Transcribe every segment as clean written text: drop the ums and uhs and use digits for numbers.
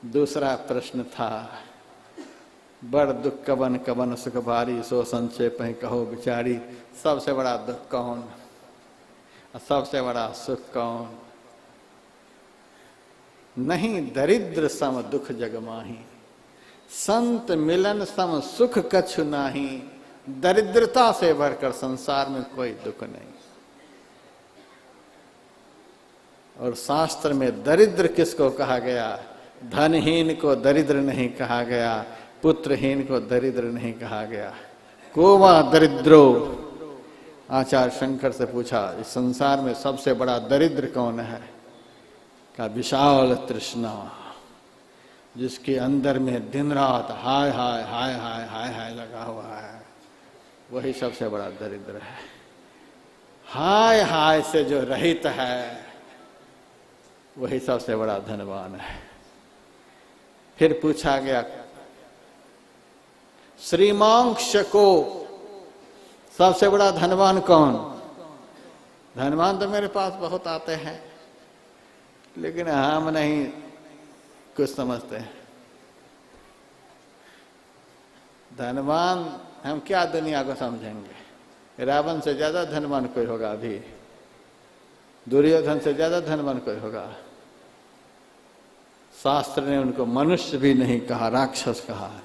दूसरा प्रश्न था, बड़ दुख कवन कवन सुख भारी, सो संक्षेप ही कहो बिचारी। सबसे बड़ा दुख कौन और सबसे बड़ा सुख कौन? नहीं दरिद्र सम दुख जग माही, संत मिलन सम सुख कछु नाही। दरिद्रता से बढ़कर संसार में कोई दुख नहीं। और शास्त्र में दरिद्र किसको कहा गया? धनहीन को दरिद्र नहीं कहा गया, पुत्रहीन को दरिद्र नहीं कहा गया। को वा दरिद्रो? आचार्य शंकर से पूछा, इस संसार में सबसे बड़ा दरिद्र कौन है? का विशाल तृष्णा, जिसके अंदर में दिन रात हाय हाय हाय हाय हाय हाय लगा हुआ है, वही सबसे बड़ा दरिद्र है। हाय हाय से जो रहित है, वही सबसे बड़ा धनवान है। फिर पूछा गया, श्रीमांक्ष को सबसे बड़ा धनवान कौन? धनवान तो मेरे पास बहुत आते हैं, लेकिन हम नहीं कुछ समझते हैं। धनवान हम क्या दुनिया को समझेंगे? रावण से ज्यादा धनवान कोई होगा अभी? दुर्योधन से ज्यादा धनवान कोई होगा? शास्त्र ने उनको मनुष्य भी नहीं कहा, राक्षस कहा है।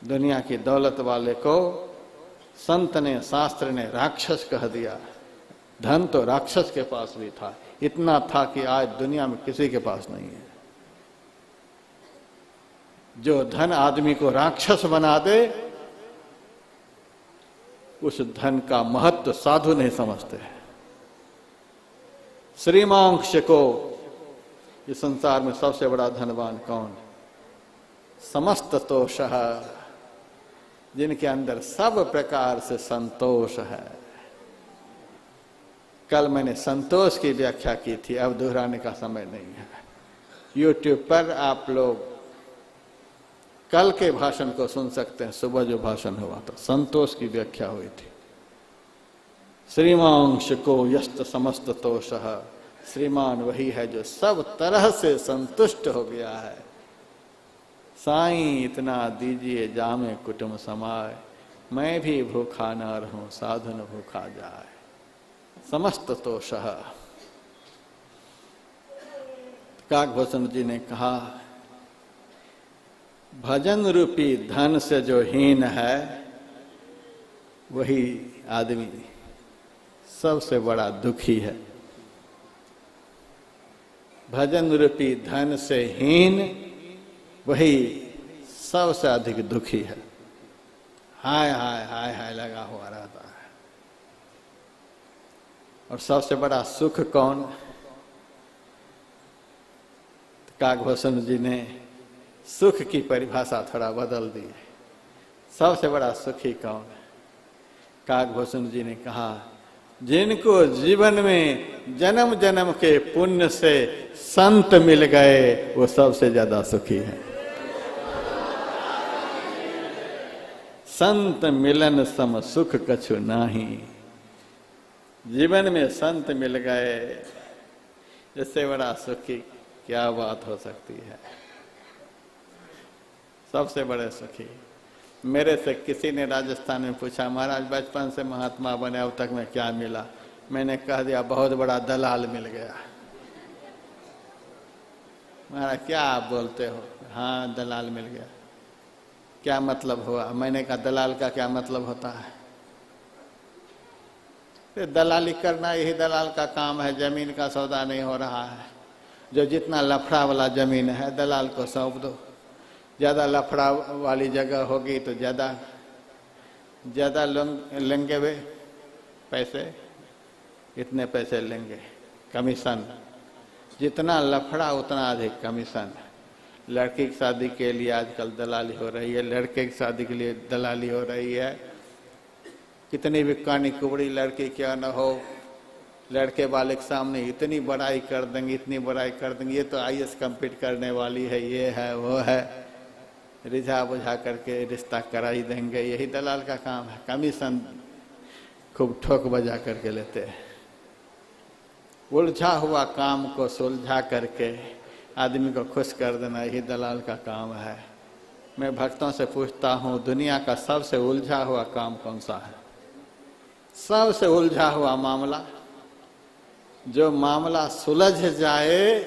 दुनिया की दौलत वाले को संत ने, शास्त्र ने राक्षस कह दिया। धन तो राक्षस के पास भी था, इतना था कि आज दुनिया में किसी के पास नहीं है। जो धन आदमी को राक्षस बना दे, उस धन का महत्व साधु नहीं समझते। श्रीमांक्ष को, इस संसार में सबसे बड़ा धनवान कौन? समस्त तोष, जिनके अंदर सब प्रकार से संतोष है। कल मैंने संतोष की व्याख्या की थी, अब दोहराने का समय नहीं है। YouTube पर आप लोग कल के भाषण को सुन सकते हैं। सुबह जो भाषण हुआ था, संतोष की व्याख्या हुई थी। श्रीमांश को यस्त समस्त तोष, श्रीमान वही है जो सब तरह से संतुष्ट हो गया है। साईं इतना दीजिए जामे कुटुंब समाय, मैं भी भूखा न रहूं साधु न भूखा जाए। समस्त तोष। काकभूषण जी ने कहा, भजन रूपी धन से जो हीन है, वही आदमी सबसे बड़ा दुखी है। भजन रूपी धन से हीन, वही सबसे अधिक दुखी है। हाय हाय हाय हाय लगा हुआ रहता है। और सबसे बड़ा सुख कौन? काकभूषण जी ने सुख की परिभाषा थोड़ा बदल दी। सबसे बड़ा सुखी कौन? काकभूषण जी ने कहा, जिनको जीवन में जन्म जन्म के पुण्य से संत मिल गए, वो सबसे ज्यादा सुखी है। संत मिलन सम सुख कछु नाही। जीवन में संत मिल गए, इससे बड़ा सुखी क्या बात हो सकती है? सबसे बड़े सुखी। मेरे से किसी ने राजस्थान में पूछा, महाराज बचपन से महात्मा बने अब तक में क्या मिला? मैंने कह दिया, बहुत बड़ा दलाल मिल गया। महाराज क्या आप बोलते हो? हाँ दलाल मिल गया। क्या मतलब हुआ? मैंने कहा, दलाल का क्या मतलब होता है? तो दलाली करना यही दलाल का काम है। जमीन का सौदा नहीं हो रहा है, जो जितना लफड़ा वाला जमीन है दलाल को सौंप दो। ज्यादा लफड़ा वाली जगह होगी तो ज्यादा लेंगे वे पैसे, इतने पैसे लेंगे कमीशन। जितना लफड़ा उतना अधिक कमीशन। लड़की की शादी के लिए आजकल दलाली हो रही है, लड़के की शादी के लिए दलाली हो रही है। कितनी भी कानी कुबड़ी लड़की क्या न हो, लड़के वाले के सामने इतनी बड़ाई कर देंगे, इतनी बड़ाई कर देंगे, ये तो IAS कंप्लीट करने वाली है, ये है वो है, रिझा बुझा करके रिश्ता करा ही देंगे। यही दलाल का काम है। कमीशन खूब ठोक बजा करके लेते हैं। उलझा हुआ काम को सुलझा करके आदमी को खुश कर देना, यही दलाल का काम है। मैं भक्तों से पूछता हूँ, दुनिया का सबसे उलझा हुआ काम कौन सा है? सबसे उलझा हुआ मामला, जो मामला सुलझ जाए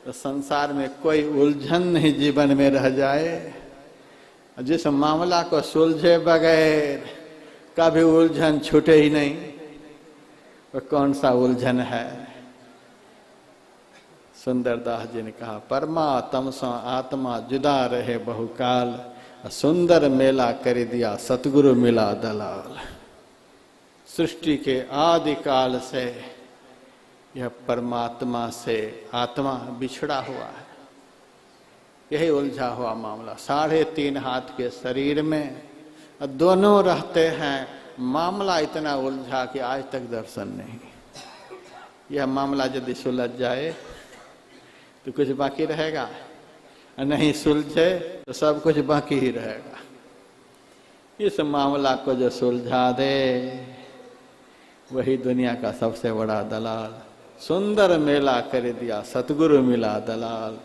तो संसार में कोई उलझन नहीं जीवन में रह जाए। जिस मामला को सुलझे बगैर कभी उलझन छूटे ही नहीं, वो कौन सा उलझन है? सुंदरदास जी ने कहा, परमात्म से आत्मा जुदा रहे बहुकाल, सुंदर मेला कर दिया सतगुरु मिला दलाल। सृष्टि के आदि काल से यह परमात्मा से आत्मा बिछड़ा हुआ है, यही उलझा हुआ मामला। 3.5 हाथ के शरीर में दोनों रहते हैं, मामला इतना उलझा कि आज तक दर्शन नहीं। यह मामला यदि सुलझ जाए तो कुछ बाकी रहेगा, नहीं सुलझे तो सब कुछ बाकी ही रहेगा। इस मामला को जो सुलझा दे वही दुनिया का सबसे बड़ा दलाल। सुंदर मेला कर दिया सतगुरु मिला दलाल।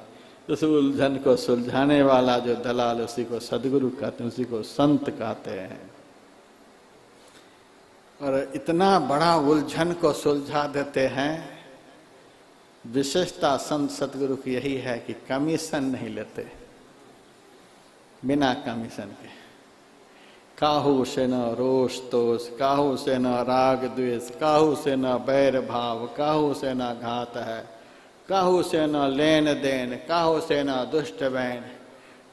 उस उलझन को सुलझाने वाला जो दलाल, उसी को सदगुरु कहते हैं, उसी को संत कहते हैं। और इतना बड़ा उलझन को सुलझा देते हैं। विशेषता संत सतगुरु की यही है कि कमीशन नहीं लेते, बिना कमीशन के। काहू से न रोष तोष, काहू से न राग द्वेष, काहू से न बैर भाव, काहू से न घात है, काहू से न लेन देन, काहू से न दुष्ट बैन।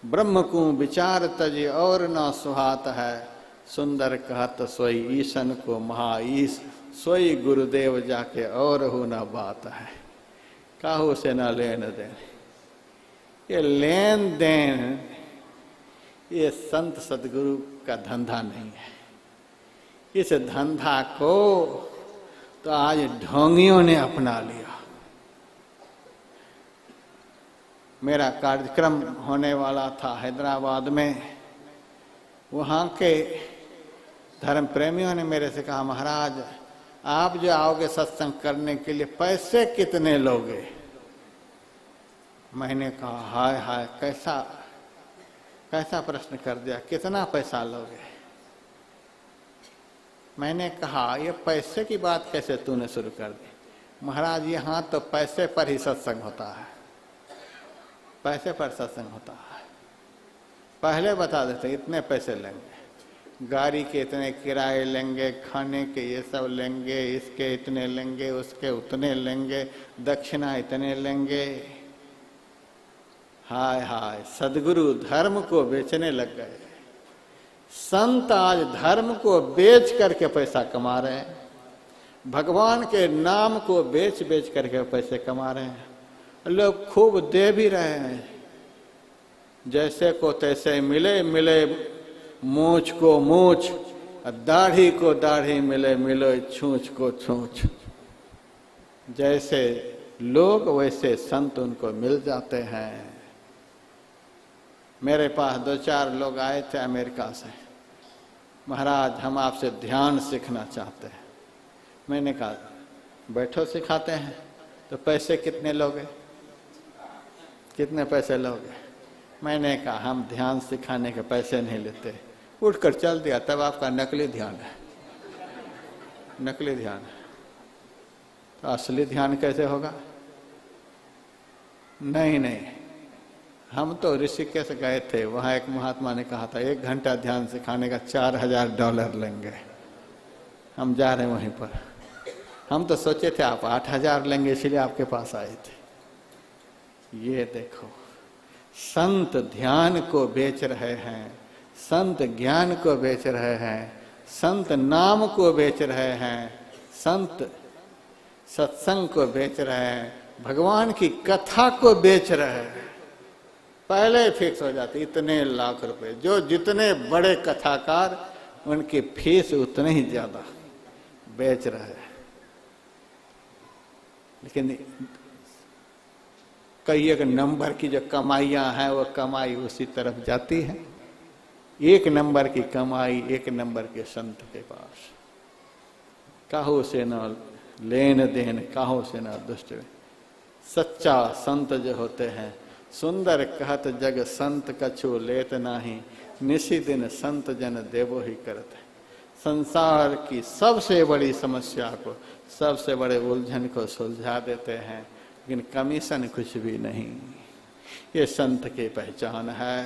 ब्रह्म को विचार तजी और न सुहात है, सुंदर कहत सोई ईशन को महाईश, सोई गुरुदेव जाके और हो न बात है। काहू से न लेन देन, ये लेन देन ये संत सदगुरु का धंधा नहीं है। इस धंधा को तो आज ढोंगियों ने अपना लिया। मेरा कार्यक्रम होने वाला था हैदराबाद में, वहाँ के धर्म प्रेमियों ने मेरे से कहा, महाराज आप जो आओगे सत्संग करने के लिए पैसे कितने लोगे? मैंने कहा हाय हाय कैसा प्रश्न कर दिया, कितना पैसा लोगे? मैंने कहा ये पैसे की बात कैसे तूने शुरू कर दी? महाराज यहाँ तो पैसे पर ही सत्संग होता है, पैसे पर सत्संग होता है। पहले बता देते इतने पैसे लेंगे, गाड़ी के इतने किराए लेंगे, खाने के ये सब लेंगे, इसके इतने लेंगे, उसके उतने लेंगे, दक्षिणा इतने लेंगे। हाय हाय, सदगुरु धर्म को बेचने लग गए। संत आज धर्म को बेच करके पैसा कमा रहे हैं, भगवान के नाम को बेच बेच करके पैसे कमा रहे हैं। लोग खूब दे भी रहे हैं, जैसे को तैसे मिले मिले, मूछ को मूछ, दाढ़ी को दाढ़ी, मिले मिले छूछ को छूछ। जैसे लोग वैसे संत उनको मिल जाते हैं। मेरे पास 2-4 लोग आए थे अमेरिका से, महाराज हम आपसे ध्यान सीखना चाहते हैं। मैंने कहा बैठो सिखाते हैं। तो पैसे कितने लोगे? कितने पैसे लोगे? मैंने कहा हम ध्यान सिखाने के पैसे नहीं लेते। उठकर चल दिया। तब आपका नकली ध्यान है, नकली ध्यान है। तो असली ध्यान कैसे होगा? नहीं नहीं, हम तो ऋषिकेश गए थे, वहाँ एक महात्मा ने कहा था 1 घंटा ध्यान सिखाने का $4000 लेंगे। हम जा रहे हैं वहीं पर। हम तो सोचे थे आप 8000 लेंगे, इसलिए आपके पास आए थे। ये देखो, संत ध्यान को बेच रहे हैं, संत ज्ञान को बेच रहे हैं, संत नाम को बेच रहे हैं, संत सत्संग को बेच रहे हैं, भगवान की कथा को बेच रहे हैं। पहले फिक्स हो जाती इतने लाख रुपए। जो जितने बड़े कथाकार उनकी फीस उतने ही ज्यादा बेच रहे हैं। लेकिन कई एक नंबर की जो कमाइयां हैं वो कमाई उसी तरफ जाती है। 1 नंबर की कमाई 1 नंबर के संत के पास। काहू से न लेन देन, काहू से न दुष्ट। सच्चा संत जो होते हैं, सुंदर कहत जग संत कछु लेत नाही, निशी दिन संत जन देवो ही करते। संसार की सबसे बड़ी समस्या को, सबसे बड़े उलझन को सुलझा देते हैं, लेकिन कमीशन कुछ भी नहीं। ये संत की पहचान है,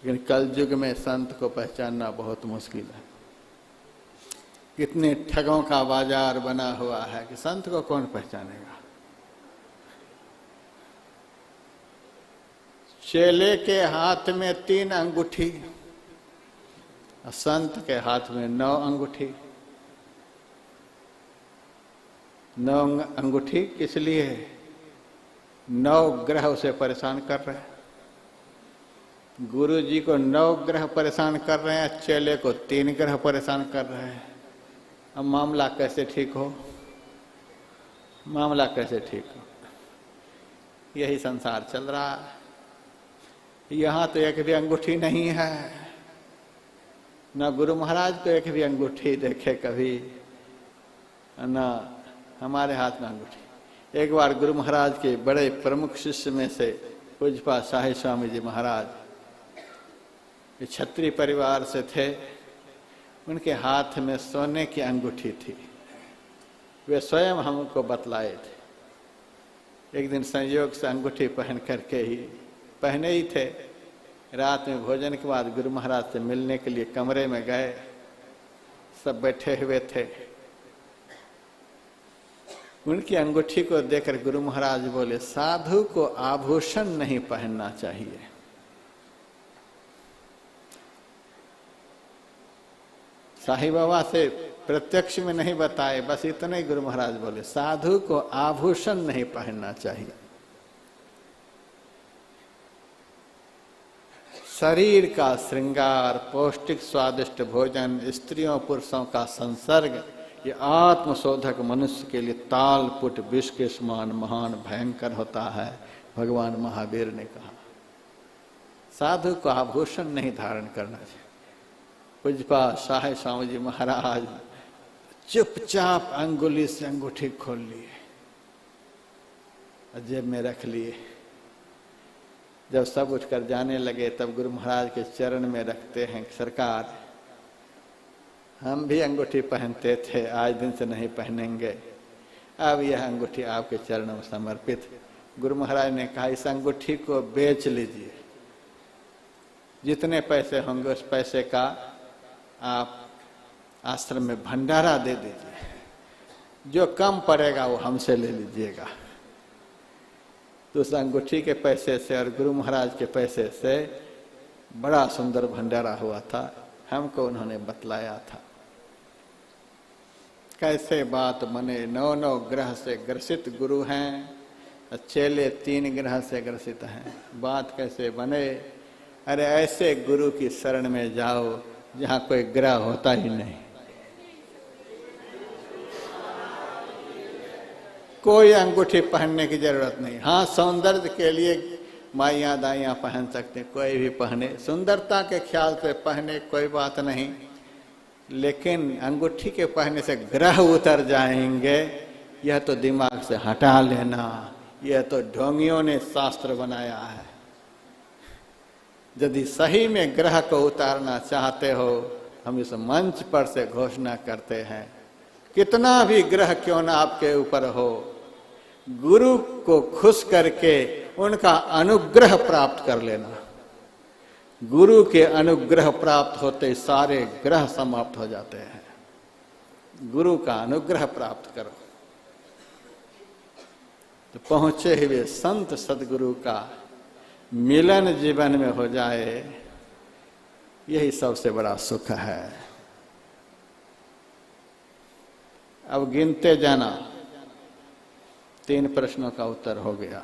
लेकिन कलयुग में संत को पहचानना बहुत मुश्किल है। कितने ठगों का बाजार बना हुआ है कि संत को कौन पहचानेगा। चेले के हाथ में 3 अंगूठी, संत के हाथ में 9 अंगूठी। 9 अंगूठी किस लिए? 9 ग्रह उसे परेशान कर रहे हैं। गुरु जी को 9 ग्रह परेशान कर रहे हैं, चेले को 3 ग्रह परेशान कर रहे हैं। अब मामला कैसे ठीक हो? मामला कैसे ठीक हो? यही संसार चल रहा है। यहाँ तो एक भी अंगूठी नहीं है, न गुरु महाराज को एक भी अंगूठी देखे कभी, न हमारे हाथ में अंगूठी। एक बार गुरु महाराज के बड़े प्रमुख शिष्य में से पूज्यपाद शाही स्वामी जी महाराज, ये क्षत्रिय परिवार से थे, उनके हाथ में सोने की अंगूठी थी। वे स्वयं हमको बतलाए थे। एक दिन संयोग से अंगूठी पहन करके ही पहने ही थे, रात में भोजन के बाद गुरु महाराज से मिलने के लिए कमरे में गए, सब बैठे हुए थे। उनकी अंगूठी को देखकर गुरु महाराज बोले, साधु को आभूषण नहीं पहनना चाहिए। साईं बाबा से प्रत्यक्ष में नहीं बताए, बस इतने ही गुरु महाराज बोले, साधु को आभूषण नहीं पहनना चाहिए। शरीर का श्रृंगार, पौष्टिक स्वादिष्ट भोजन, स्त्रियों पुरुषों का संसर्ग, ये आत्मशोधक मनुष्य के लिए तालपुट विष के समान महान भयंकर होता है। भगवान महावीर ने कहा, साधु को आभूषण नहीं धारण करना चाहिए। पूज्यपाद शाही स्वामी जी महाराज चुपचाप अंगुली से अंगूठी खोल लिए, जेब में रख लिए। जब सब उठकर जाने लगे तब गुरु महाराज के चरण में रखते हैं, सरकार हम भी अंगूठी पहनते थे, आज दिन से नहीं पहनेंगे, अब यह अंगूठी आपके चरणों में समर्पित। गुरु महाराज ने कहा, इस अंगूठी को बेच लीजिए, जितने पैसे होंगे उस पैसे का आप आश्रम में भंडारा दे दीजिए, जो कम पड़ेगा वो हमसे ले लीजिएगा। तो उस अंगूठी के पैसे से और गुरु महाराज के पैसे से बड़ा सुंदर भंडारा हुआ था, हमको उन्होंने बतलाया था। कैसे बात बने, 9 ग्रह से ग्रसित गुरु हैं, चेले 3 ग्रह से ग्रसित हैं, बात कैसे बने? अरे ऐसे गुरु की शरण में जाओ जहाँ कोई ग्रह होता ही नहीं, कोई अंगूठी पहनने की जरूरत नहीं। हाँ, सौंदर्य के लिए माइयाँ दाइयाँ पहन सकते, कोई भी पहने, सुंदरता के ख्याल से पहने, कोई बात नहीं, लेकिन अंगूठी के पहनने से ग्रह उतर जाएंगे, यह तो दिमाग से हटा लेना। यह तो ढोंगियों ने शास्त्र बनाया है। यदि सही में ग्रह को उतारना चाहते हो, हम इस मंच पर से घोषणा करते हैं, कितना भी ग्रह क्यों ना आपके ऊपर हो, गुरु को खुश करके उनका अनुग्रह प्राप्त कर लेना। गुरु के अनुग्रह प्राप्त होते सारे ग्रह समाप्त हो जाते हैं। गुरु का अनुग्रह प्राप्त करो तो पहुंचे हुए संत सदगुरु का मिलन जीवन में हो जाए, यही सबसे बड़ा सुख है। अब गिनते जाना, 3 प्रश्नों का उत्तर हो गया।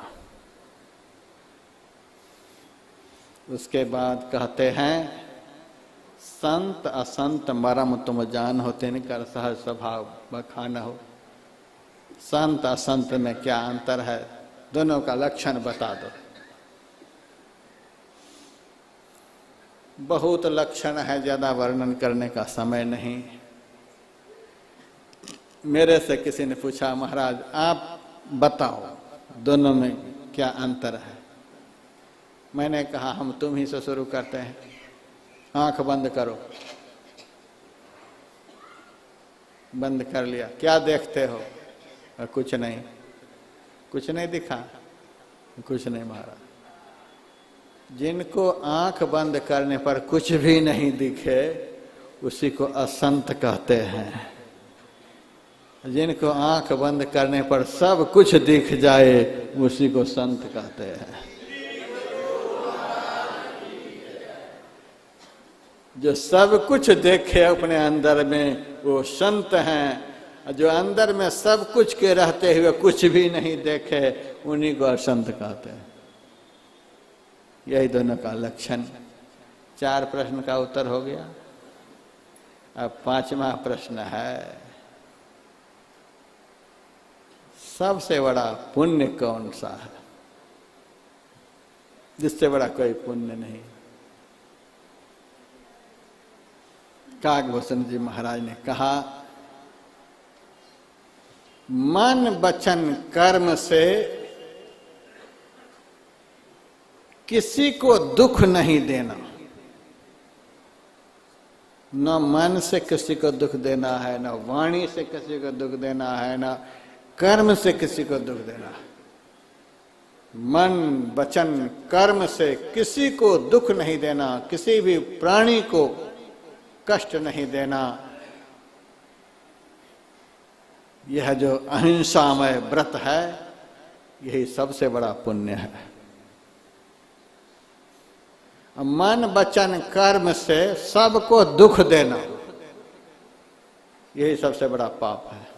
उसके बाद कहते हैं, संत असंत मरम तुम जान हो, तिनकर सहज स्वभाव बखान हो। संत असंत में क्या अंतर है, दोनों का लक्षण बता दो। बहुत लक्षण है, ज्यादा वर्णन करने का समय नहीं। मेरे से किसी ने पूछा, महाराज आप बताओ दोनों में क्या अंतर है? मैंने कहा हम तुम ही से शुरू करते हैं। आंख बंद करो। बंद कर लिया। क्या देखते हो? कुछ नहीं। कुछ नहीं दिखा? कुछ नहीं महाराज। जिनको आंख बंद करने पर कुछ भी नहीं दिखे उसी को असंत कहते हैं। जिनको आंख बंद करने पर सब कुछ दिख जाए उसी को संत कहते हैं। जो सब कुछ देखे अपने अंदर में वो संत हैं। जो अंदर में सब कुछ के रहते हुए कुछ भी नहीं देखे उन्हीं को असंत कहते हैं। यही दोनों का लक्षण। 4 प्रश्न का उत्तर हो गया। अब 5वां प्रश्न है, सबसे बड़ा पुण्य कौन सा है? जिससे बड़ा कोई पुण्य नहीं। काकभूषण जी महाराज ने कहा, मन वचन कर्म से किसी को दुख नहीं देना। न मन से किसी को दुख देना है, न वाणी से किसी को दुख देना है, न कर्म से किसी को दुख देना है। मन वचन कर्म से किसी को दुख नहीं देना, किसी भी प्राणी को कष्ट नहीं देना। यह जो अहिंसामय व्रत है यही सबसे बड़ा पुण्य है। मन वचन कर्म से सबको दुख देना यही सबसे बड़ा पाप है।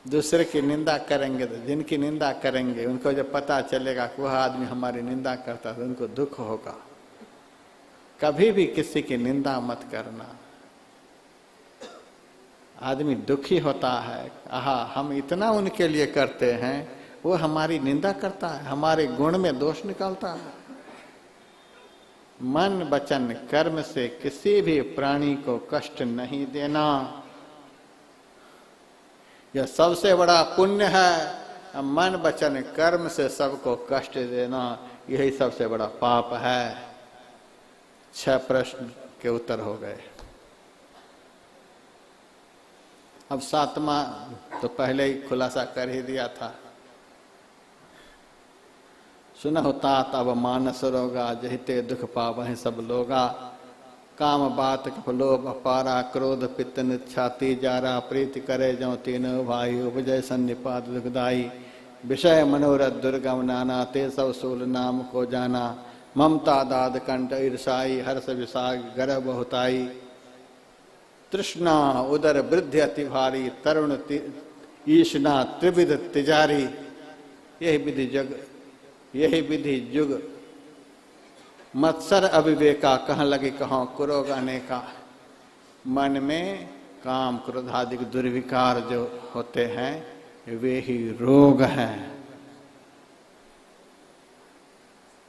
दूसरे की निंदा करेंगे तो जिनकी निंदा करेंगे उनको जब पता चलेगा कि वह आदमी हमारी निंदा करता है तो उनको दुख होगा। कभी भी किसी की निंदा मत करना। आदमी दुखी होता है, आहा हम इतना उनके लिए करते हैं, वो हमारी निंदा करता है, हमारे गुण में दोष निकालता है। मन वचन कर्म से किसी भी प्राणी को कष्ट नहीं देना यह सबसे बड़ा पुण्य है। मन वचन कर्म से सबको कष्ट देना यही सबसे बड़ा पाप है। 6 प्रश्न के उत्तर हो गए। अब 7वां तो पहले ही खुलासा कर ही दिया था। सुनहु तात अब मानस रोगा, जहिते दुख पावहि सब लोगा। काम बात कफ लोभ अपारा, क्रोध पित्त छाती जारा। प्रीति करे जौ तीनों भाई, उपजय सन्निपात दुखदाई। विषय मनोरथ दुर्गम नाना, ते सब सूल नाम को जाना। ममता दाद कंठ ईर्षाई, हर्ष विषाग गर्भ बहुताई। तृष्णा उदर वृद्धि अति भारी, तरुण ईष्णा त्रिविध तिजारी। यही विधि जुग मत्सर अविवेका, कहाँ लगे कहाँ कुरोग अनेका। मन में काम क्रोध आदि दुर्विकार जो होते हैं वे ही रोग हैं।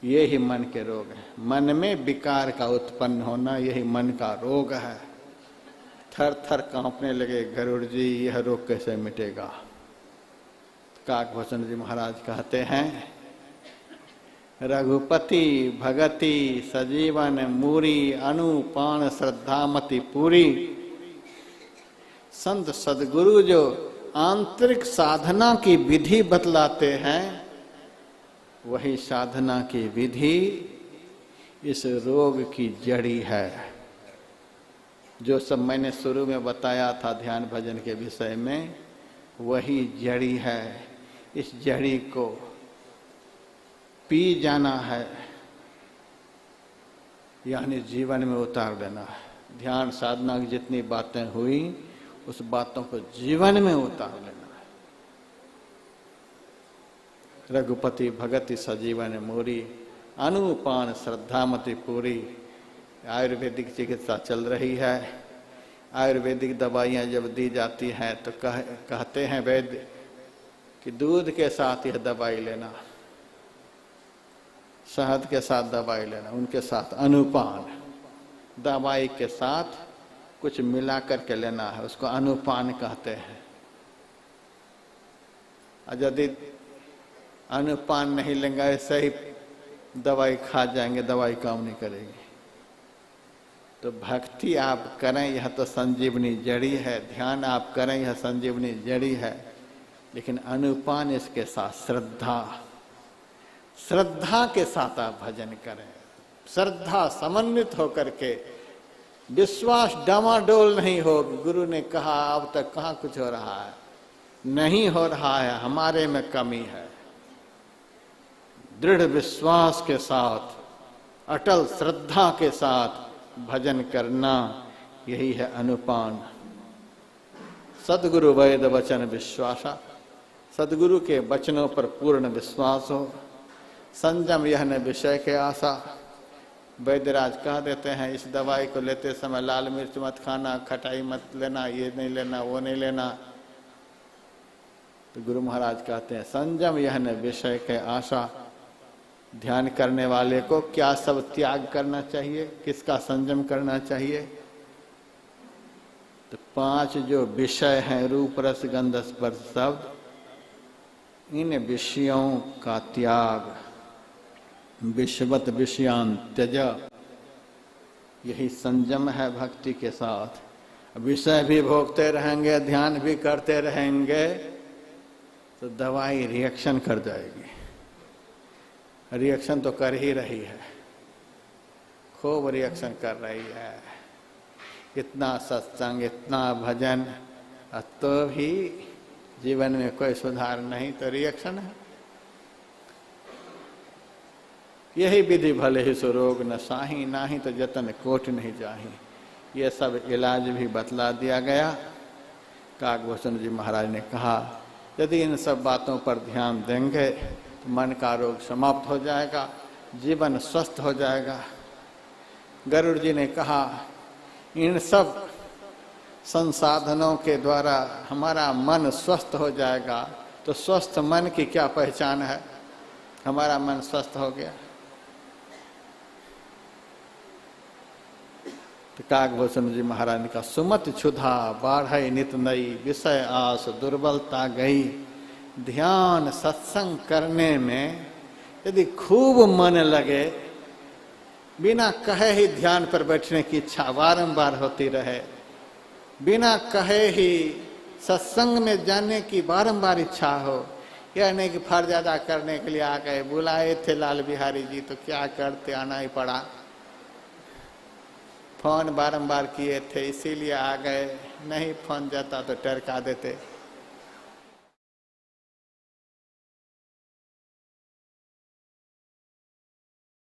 ये ही मन के रोग हैं। मन में विकार का उत्पन्न होना यही मन का रोग है। थर थर कांपने लगे गरुड़ जी, यह रोग कैसे मिटेगा? काकभूषण जी महाराज कहते हैं, रघुपति भगति सजीवन मूरी, अनुपान श्रद्धामति पूरी। संत सदगुरु जो आंतरिक साधना की विधि बतलाते हैं वही साधना की विधि इस रोग की जड़ी है। जो सब मैंने शुरू में बताया था ध्यान भजन के विषय में वही जड़ी है। इस जड़ी को पी जाना है, यानी जीवन में उतार देना है। ध्यान साधना की जितनी बातें हुई उस बातों को जीवन में उतार लेना है। रघुपति भगति सजीवन मोरी, अनुपान श्रद्धामति पूरी। आयुर्वेदिक चिकित्सा चल रही है। आयुर्वेदिक दवाइयाँ जब दी जाती हैं तो कहते हैं वैद्य कि दूध के साथ यह दवाई लेना, शहद के साथ दवाई लेना, उनके साथ अनुपान, दवाई के साथ कुछ मिला करके लेना है, उसको अनुपान कहते हैं। और यदि अनुपान नहीं लेंगे, ऐसे ही दवाई खा जाएंगे, दवाई काम नहीं करेगी। तो भक्ति आप करें, यह तो संजीवनी जड़ी है। ध्यान आप करें, यह संजीवनी जड़ी है। लेकिन अनुपान इसके साथ श्रद्धा, श्रद्धा के साथ आप भजन करें। श्रद्धा समन्वित होकर के, विश्वास डामाडोल नहीं हो। गुरु ने कहा अब तक कहाँ कुछ हो रहा है, नहीं हो रहा है, हमारे में कमी है। दृढ़ विश्वास के साथ, अटल श्रद्धा के साथ भजन करना, यही है अनुपान। सदगुरु वैद वचन विश्वासा, सदगुरु के वचनों पर पूर्ण विश्वास हो। संयम यह न विषय के आशा। वैद्यराज कह देते हैं इस दवाई को लेते समय लाल मिर्च मत खाना, खटाई मत लेना, ये नहीं लेना, वो नहीं लेना। तो गुरु महाराज कहते हैं संयम यह न विषय के आशा। ध्यान करने वाले को क्या सब त्याग करना चाहिए, किसका संयम करना चाहिए? तो 5 जो विषय हैं, रूप रस गंध स्पर्श शब्द, इन विषयों का त्याग। विषवत विषयान त्यज, यही संयम है भक्ति के साथ। विषय भी भोगते रहेंगे, ध्यान भी करते रहेंगे, तो दवाई रिएक्शन कर जाएगी। रिएक्शन तो कर ही रही है, खूब रिएक्शन कर रही है। इतना सत्संग, इतना भजन, तो भी जीवन में कोई सुधार नहीं, तो रिएक्शन है। यही विधि भले ही सुरोग न साही, नाही तो जतन कोट नहीं जाही। ये सब इलाज भी बतला दिया गया। काकभूषण जी महाराज ने कहा यदि इन सब बातों पर ध्यान देंगे तो मन का रोग समाप्त हो जाएगा, जीवन स्वस्थ हो जाएगा। गरुड़ जी ने कहा इन सब संसाधनों के द्वारा हमारा मन स्वस्थ हो जाएगा। तो स्वस्थ मन की क्या पहचान है? हमारा मन स्वस्थ हो गया। तो काकभूषण जी महाराज ने कहा सुमत क्षुधा बाढ़ नित नई, विषय आस दुर्बलता गई। ध्यान सत्संग करने में यदि खूब मन लगे, बिना कहे ही ध्यान पर बैठने की इच्छा बारंबार होती रहे, बिना कहे ही सत्संग में जाने की बारंबार इच्छा हो, यह नहीं कि फर्जादा करने के लिए आ गए, बुलाए थे लाल बिहारी जी तो क्या करते, आना ही पड़ा, फोन बारंबार किए थे इसीलिए आ गए, नहीं फोन जाता तो टरका देते।